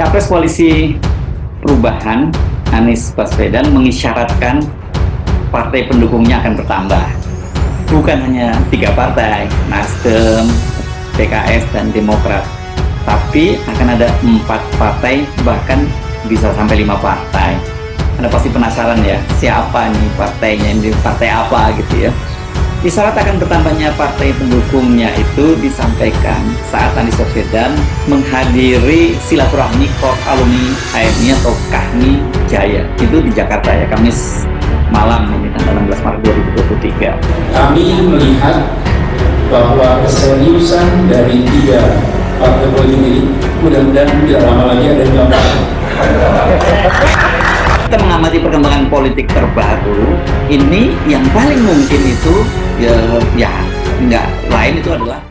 Capres Koalisi Perubahan Anies Baswedan mengisyaratkan partai pendukungnya akan bertambah. Bukan hanya 3 partai, Nasdem, PKS, dan Demokrat, tapi akan ada 4 partai, bahkan bisa sampai 5 partai. Anda pasti penasaran ya, siapa nih partainya, ini partai apa gitu ya. Isyarat akan bertambahnya partai pendukungnya itu disampaikan saat Anies Baswedan menghadiri silaturahmi Korps Alumni HMI atau KAHMI Jaya. Itu di Jakarta ya, Kamis malam ini tanggal 16 Maret 2023. Kami melihat bahwa keseriusan dari 3 partai politik ini mudah-mudahan tidak lama lagi ada yang Kita mengamati perkembangan politik terbaru ini, yang paling mungkin itu ya nggak lain itu adalah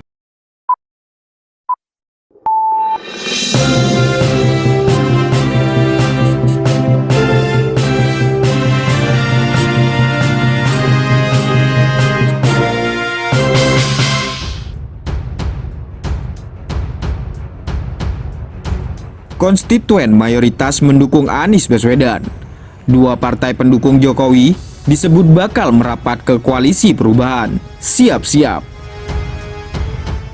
konstituen mayoritas mendukung Anies Baswedan. 2 partai pendukung Jokowi disebut bakal merapat ke koalisi perubahan. Siap-siap.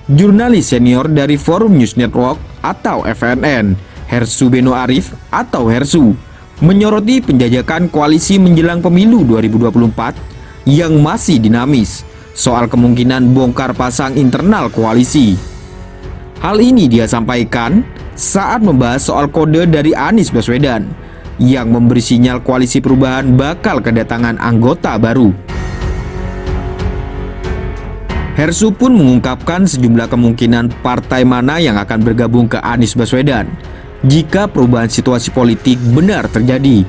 Jurnalis senior dari Forum News Network atau FNN, Hersu Beno Arif atau Hersu, menyoroti penjajakan koalisi menjelang pemilu 2024 yang masih dinamis soal kemungkinan bongkar pasang internal koalisi. Hal ini dia sampaikan saat membahas soal kode dari Anies Baswedan yang memberi sinyal koalisi perubahan bakal kedatangan anggota baru. Hersu pun mengungkapkan sejumlah kemungkinan partai mana yang akan bergabung ke Anies Baswedan jika perubahan situasi politik benar terjadi.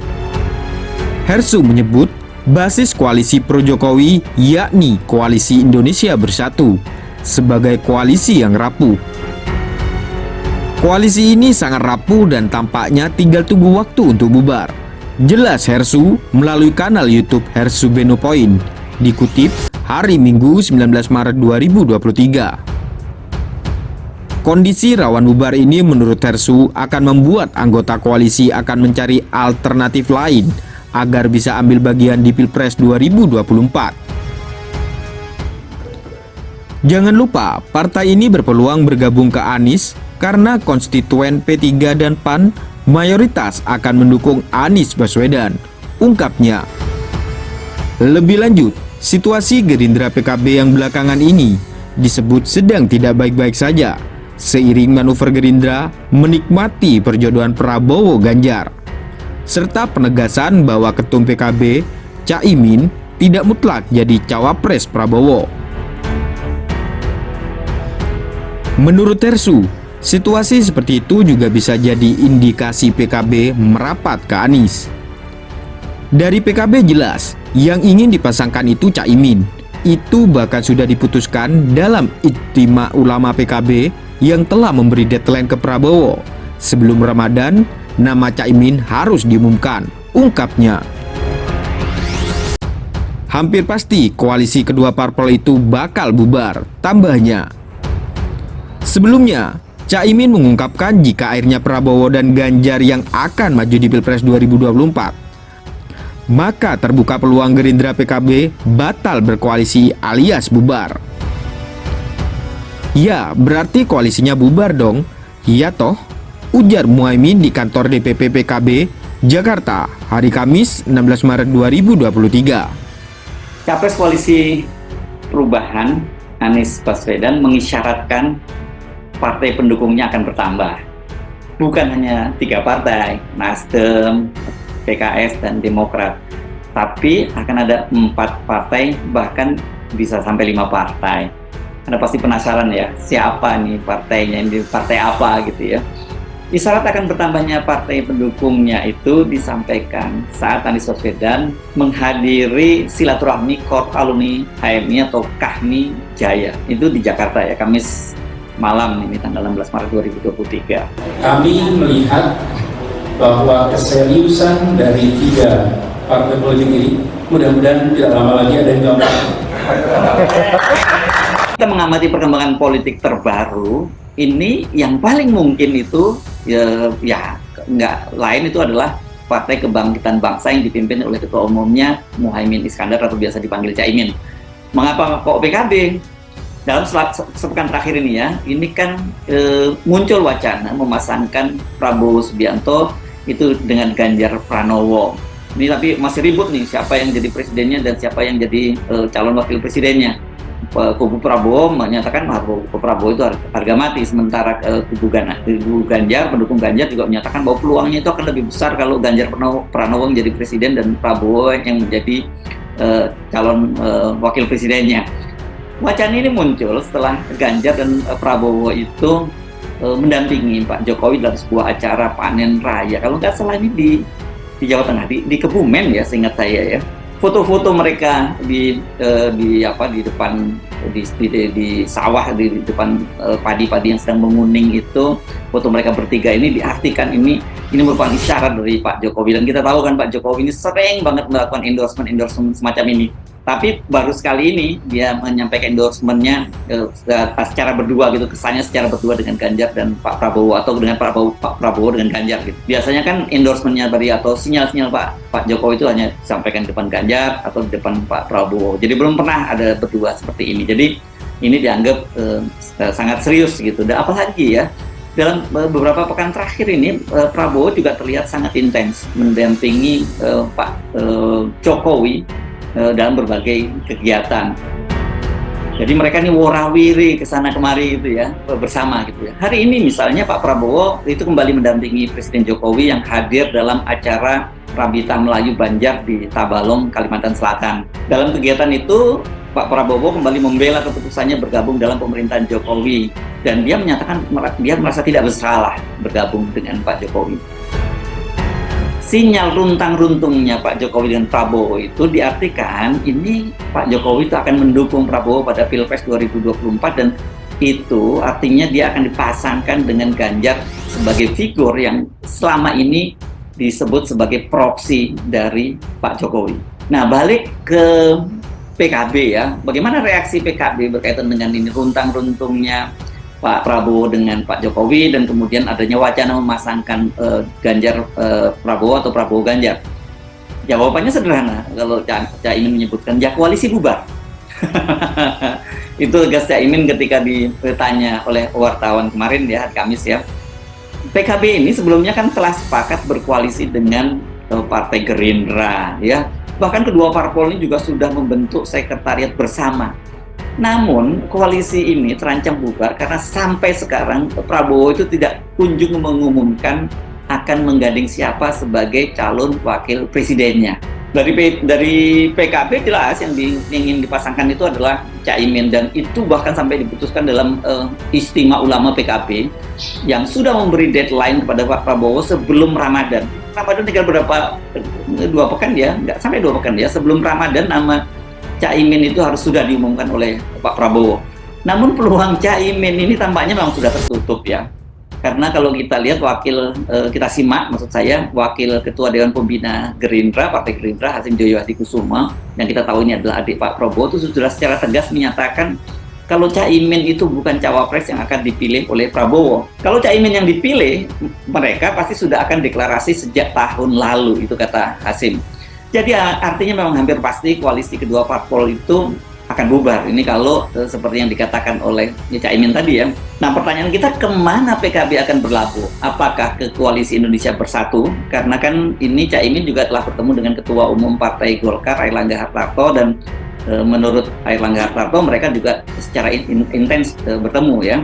Hersu menyebut basis koalisi pro-Jokowi yakni Koalisi Indonesia Bersatu sebagai koalisi yang rapuh. Koalisi ini sangat rapuh dan tampaknya tinggal tunggu waktu untuk bubar. Jelas Hersu melalui kanal YouTube Hersu Beno Point, dikutip hari Minggu 19 Maret 2023. Kondisi rawan bubar ini menurut Hersu akan membuat anggota koalisi akan mencari alternatif lain agar bisa ambil bagian di Pilpres 2024. Jangan lupa, partai ini berpeluang bergabung ke Anies karena konstituen P3 dan PAN mayoritas akan mendukung Anies Baswedan, ungkapnya. Lebih lanjut, situasi Gerindra PKB yang belakangan ini disebut sedang tidak baik-baik saja, seiring manuver Gerindra menikmati perjodohan Prabowo Ganjar, serta penegasan bahwa ketum PKB, Caimin, tidak mutlak jadi cawapres Prabowo. Menurut Hersu, situasi seperti itu juga bisa jadi indikasi PKB merapat ke Anies. Dari PKB jelas, yang ingin dipasangkan itu Caimin. Itu bahkan sudah diputuskan dalam Ijtima Ulama PKB yang telah memberi deadline ke Prabowo. Sebelum Ramadan, nama Caimin harus diumumkan, ungkapnya. Hampir pasti koalisi kedua parpol itu bakal bubar, tambahnya. Sebelumnya, Caimin mengungkapkan jika akhirnya Prabowo dan Ganjar yang akan maju di Pilpres 2024, maka terbuka peluang Gerindra PKB batal berkoalisi alias bubar. Ya, berarti koalisinya bubar dong. Iya toh, ujar Muhaimin di kantor DPP PKB, Jakarta, hari Kamis 16 Maret 2023. Capres Koalisi Perubahan Anies Baswedan mengisyaratkan partai pendukungnya akan bertambah. Bukan hanya 3 partai, Nasdem, PKS, dan Demokrat, tapi akan ada 4 partai, bahkan bisa sampai 5 partai. Anda pasti penasaran ya, siapa nih partainya, ini partai apa gitu ya. Isyarat akan bertambahnya partai pendukungnya itu disampaikan saat Anies Baswedan menghadiri silaturahmi Korps Alumni HMI atau KAHMI Jaya. Itu di Jakarta ya, Kamis malam ini tanggal 16 Maret 2023. Kami melihat bahwa keseriusan dari 3 partai politik ini mudah-mudahan tidak lama lagi ada yang gampang. kita mengamati perkembangan politik terbaru, ini yang paling mungkin itu ya nggak lain itu adalah Partai Kebangkitan Bangsa yang dipimpin oleh Ketua Umumnya Muhaimin Iskandar atau biasa dipanggil Caimin. Mengapa kok PKB? Dalam sepekan terakhir ini ya, ini kan muncul wacana memasangkan Prabowo Subianto itu dengan Ganjar Pranowo. Ini tapi masih ribut nih siapa yang jadi presidennya dan siapa yang jadi calon wakil presidennya. Kubu Prabowo menyatakan bahwa Prabowo itu harga mati, sementara kubu Ganjar, pendukung Ganjar juga menyatakan bahwa peluangnya itu akan lebih besar kalau Ganjar Pranowo menjadi presiden dan Prabowo yang menjadi calon wakil presidennya. Wacana ini muncul setelah Ganjar dan Prabowo itu mendampingi Pak Jokowi dalam sebuah acara panen raya. Kalau nggak salah ini di Jawa Tengah, di Kebumen ya, seingat saya ya. Foto-foto mereka di depan di sawah, di depan padi-padi yang sedang menguning itu, foto mereka bertiga ini diartikan ini merupakan isyarat dari Pak Jokowi. Dan kita tahu kan Pak Jokowi ini sering banget melakukan endorsement semacam ini. Tapi baru sekali ini dia menyampaikan endorsementnya secara berdua gitu, kesannya secara berdua dengan Ganjar dan Pak Prabowo atau dengan Pak Prabowo dengan Ganjar gitu. Biasanya kan endorsementnya tadi atau sinyal-sinyal Pak Jokowi itu hanya disampaikan di depan Ganjar atau di depan Pak Prabowo. Jadi belum pernah ada berdua seperti ini. Jadi ini dianggap sangat serius gitu. Dan apalagi ya, dalam beberapa pekan terakhir ini Prabowo juga terlihat sangat intens mendampingi Pak Jokowi dalam berbagai kegiatan. Jadi mereka ini warawiri kesana kemari gitu ya, bersama gitu ya. Hari ini misalnya Pak Prabowo itu kembali mendampingi Presiden Jokowi yang hadir dalam acara Rabita Melayu Banjar di Tabalong, Kalimantan Selatan. Dalam kegiatan itu Pak Prabowo kembali membela keputusannya bergabung dalam pemerintahan Jokowi dan dia menyatakan dia merasa tidak bersalah bergabung dengan Pak Jokowi. Sinyal runtang-runtungnya Pak Jokowi dengan Prabowo itu diartikan ini Pak Jokowi itu akan mendukung Prabowo pada Pilpres 2024 dan itu artinya dia akan dipasangkan dengan Ganjar sebagai figur yang selama ini disebut sebagai proksi dari Pak Jokowi. Nah, balik ke PKB ya, bagaimana reaksi PKB berkaitan dengan ini runtang-runtungnya Pak Prabowo dengan Pak Jokowi dan kemudian adanya wacana memasangkan Ganjar Prabowo atau Prabowo Ganjar. Jawabannya sederhana, kalau Caimin menyebutkan ya koalisi bubar. Itu tegas Caimin ketika ditanya oleh wartawan kemarin ya, hari Kamis ya. PKB ini sebelumnya kan telah sepakat berkoalisi dengan Partai Gerindra ya. Bahkan kedua parpol ini juga sudah membentuk sekretariat bersama. Namun koalisi ini terancam bubar karena sampai sekarang Prabowo itu tidak kunjung mengumumkan akan menggandeng siapa sebagai calon wakil presidennya. Dari PKB jelas yang ingin dipasangkan itu adalah Caimin dan itu bahkan sampai diputuskan dalam Istimewa Ulama PKB yang sudah memberi deadline kepada Pak Prabowo sebelum Ramadan. Ramadan tinggal berapa 2 pekan ya, nggak sampai 2 pekan ya, sebelum Ramadan nama Caimin itu harus sudah diumumkan oleh Pak Prabowo. Namun peluang Caimin ini tampaknya memang sudah tertutup ya. Karena kalau kita lihat kita simak maksud saya Wakil Ketua Dewan Pembina Gerindra, Partai Gerindra Hasim Joyo Hadikusuma yang kita tahu ini adalah adik Pak Prabowo itu sudah secara tegas menyatakan kalau Caimin itu bukan cawapres yang akan dipilih oleh Prabowo. Kalau Caimin yang dipilih, mereka pasti sudah akan deklarasi sejak tahun lalu, itu kata Hasim. Jadi artinya memang hampir pasti koalisi kedua parpol itu akan bubar. Ini kalau seperti yang dikatakan oleh Caimin tadi ya. Nah pertanyaan kita, kemana PKB akan berlabuh? Apakah ke Koalisi Indonesia Bersatu? Karena kan ini Caimin juga telah bertemu dengan Ketua Umum Partai Golkar Airlangga Hartarto dan menurut Airlangga Hartarto mereka juga secara intens bertemu ya.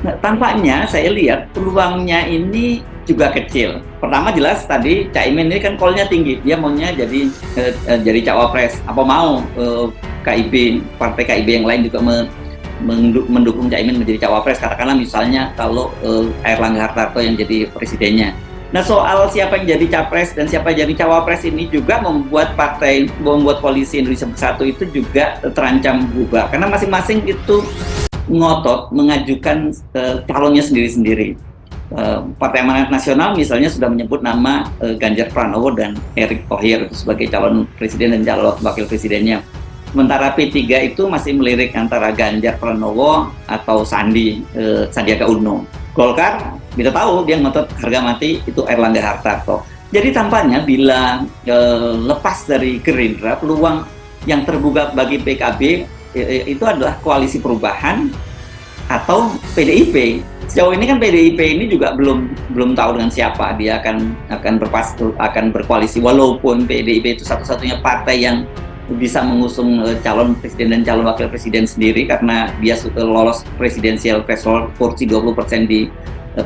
Nah, tampaknya saya lihat peluangnya ini juga kecil. Pertama jelas tadi Caimin ini kan call-nya tinggi, dia maunya jadi cawapres. Apa mau KIB, partai KIB yang lain juga mendukung Caimin menjadi cawapres, katakanlah misalnya kalau Airlangga Hartarto yang jadi presidennya. Nah soal siapa yang jadi capres dan siapa yang jadi cawapres ini juga membuat koalisi Indonesia Bersatu itu juga terancam bubar karena masing-masing itu ngotot mengajukan calonnya sendiri-sendiri. Partai Amanat Nasional misalnya sudah menyebut nama Ganjar Pranowo dan Erick Thohir sebagai calon presiden dan calon wakil presidennya. Sementara P3 itu masih melirik antara Ganjar Pranowo atau Sandiaga Uno. Golkar, kita tahu dia ngotot harga mati itu Erlangga Hartarto. Jadi tampaknya bila lepas dari Gerindra, peluang yang terbuka bagi PKB itu adalah koalisi perubahan atau PDIP. Sejauh ini kan PDIP ini juga belum tahu dengan siapa dia akan berkoalisi, walaupun PDIP itu satu-satunya partai yang bisa mengusung calon presiden dan calon wakil presiden sendiri karena dia lolos presidensial threshold kursi 20% di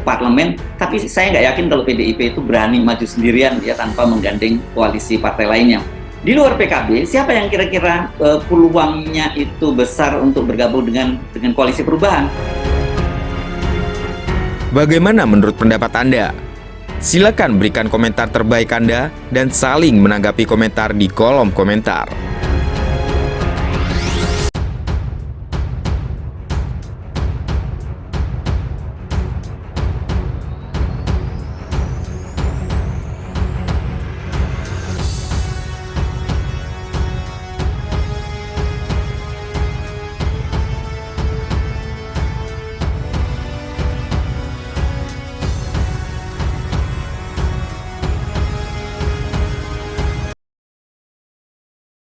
parlemen. Tapi saya nggak yakin kalau PDIP itu berani maju sendirian ya tanpa menggandeng koalisi partai lainnya. Di luar PKB, siapa yang kira-kira peluangnya itu besar untuk bergabung dengan koalisi perubahan? Bagaimana menurut pendapat Anda? Silakan berikan komentar terbaik Anda dan saling menanggapi komentar di kolom komentar.